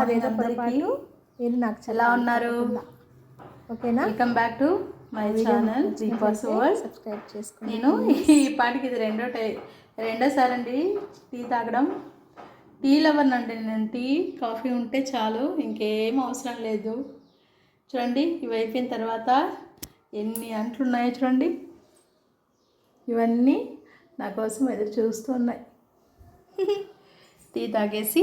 అదేదో పొరపాటు మీరు నాకు ఎలా ఉన్నారు? ఓకేనా? Welcome back to my channel Deepa's world. Subscribe చేసుకోండి. నేను ఈ పాటికి ఇది రెండోసారి అండి టీ తాగడం. టీ లవర్ అండి నేను. టీ కాఫీ ఉంటే చాలు, ఇంకేం అవసరం లేదు. చూడండి, ఇవి అయిపోయిన తర్వాత ఎన్ని అంట్లు ఉన్నాయో చూడండి. ఇవన్నీ నా కోసం ఎదురు చూస్తూ ఉన్నాయి. టీ తాగేసి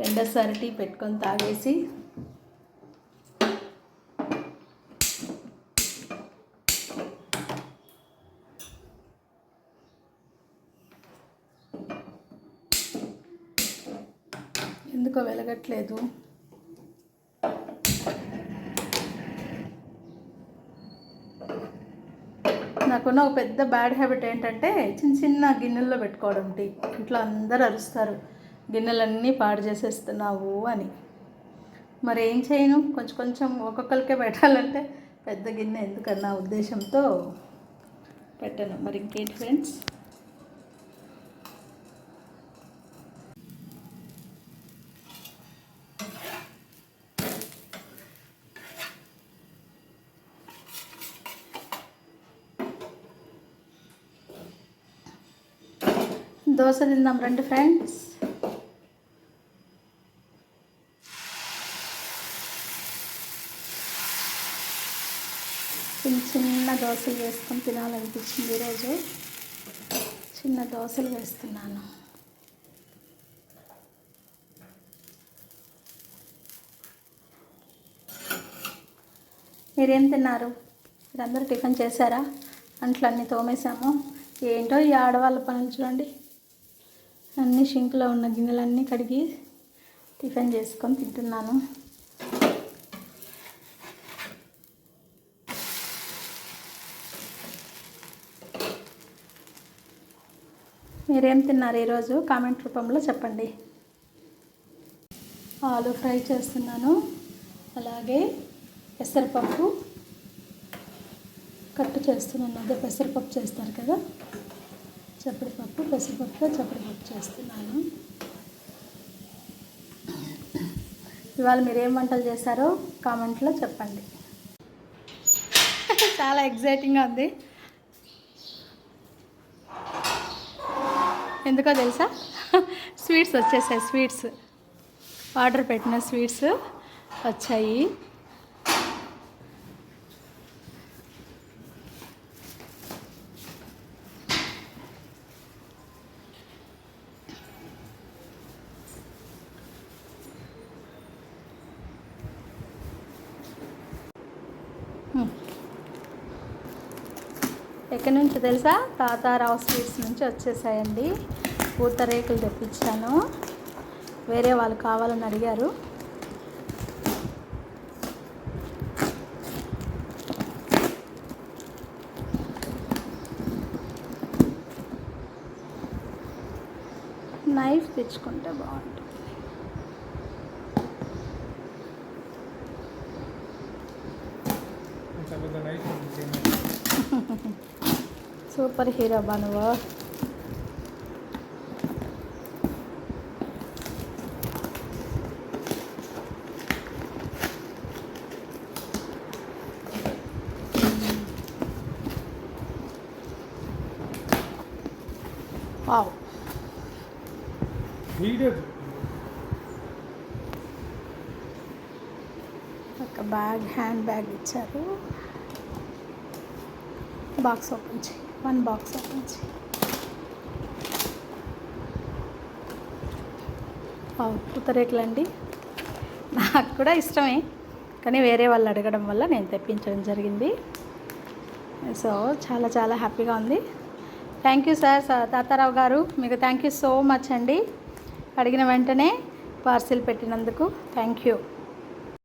రెండోసారి టీ పెట్టుకొని తాగేసి ఎందుకో వెలగట్లేదు. నాకున్న ఒక పెద్ద బ్యాడ్ హ్యాబిట్ ఏంటంటే చిన్న చిన్న గిన్నెల్లో పెట్టుకోవడం టీ. ఇంట్లో అందరూ అరుస్తారు, గిన్నెలన్నీ పాడు చేసేస్తున్నావు అని. మరి ఏం చేయను, కొంచెం కొంచెం ఒక్కొక్కరికే పెట్టాలంటే పెద్ద గిన్నె ఎందుకన్నా ఉద్దేశంతో పెట్టను. మరి ఇంకేంటి ఫ్రెండ్స్, దోశ తిందాం రండి ఫ్రెండ్స్. చిన్న దోశలు వేసుకొని తినాలనిపించింది ఈరోజు. చిన్న దోశలు వేస్తున్నాను. మీరేం తిన్నారు? మీరందరూ టిఫిన్ చేశారా? అంట్లన్నీ తోమేశాము. ఏంటో ఈ ఆడవాళ్ళ పనులు చూడండి. అన్ని షింక్లో ఉన్న గిన్నెలన్నీ కడిగి టిఫిన్ చేసుకొని తింటున్నాను. మీరేం తిన్నారు ఈరోజు? కామెంట్ రూపంలో చెప్పండి. ఆలు ఫ్రై చేస్తున్నాను. అలాగే పెసరపప్పు కట్టు చేస్తున్నాను. అదే పెసరపప్పు చేస్తారు కదా, చప్పడిపప్పు, పెసరపప్పుతో చప్పడిపప్పు చేస్తున్నాను. ఇవాళ మీరు ఏం వంటలు చేశారో కామెంట్లో చెప్పండి. చాలా ఎగ్జైటింగ్గా ఉంది. ఎందుకో తెలుసా, స్వీట్స్ వచ్చేసాయి. స్వీట్స్ ఆర్డర్ పెట్టిన స్వీట్స్ వచ్చాయి. ఎక్కడి నుంచి తెలుసా? తాతారావు స్వీట్స్ నుంచి వచ్చేసాయండి. పూతరేకులు తెప్పించాను. వేరే వాళ్ళు కావాలని అడిగారు. నైఫ్ తెచ్చుకుంటే బాగుంటుంది. సూపర్ హీరో బానువా. వావ్, ఒక బ్యాగ్, హ్యాండ్ బ్యాగ్ ఇచ్చారు. బాక్స్ ఓపెన్ చేయి. 1 బాక్స్ ఓపెన్ చేయి. పూతరేకులు అండి, నాకు కూడా ఇష్టమే, కానీ వేరే వాళ్ళు అడగడం వల్ల నేను తెప్పించడం జరిగింది. సో చాలా చాలా హ్యాపీగా ఉంది. థ్యాంక్ యూ సార్, తాతారావు గారు, మీకు థ్యాంక్ యూ సో మచ్ అండి. అడిగిన వెంటనే పార్సిల్ పెట్టినందుకు థ్యాంక్ యూ.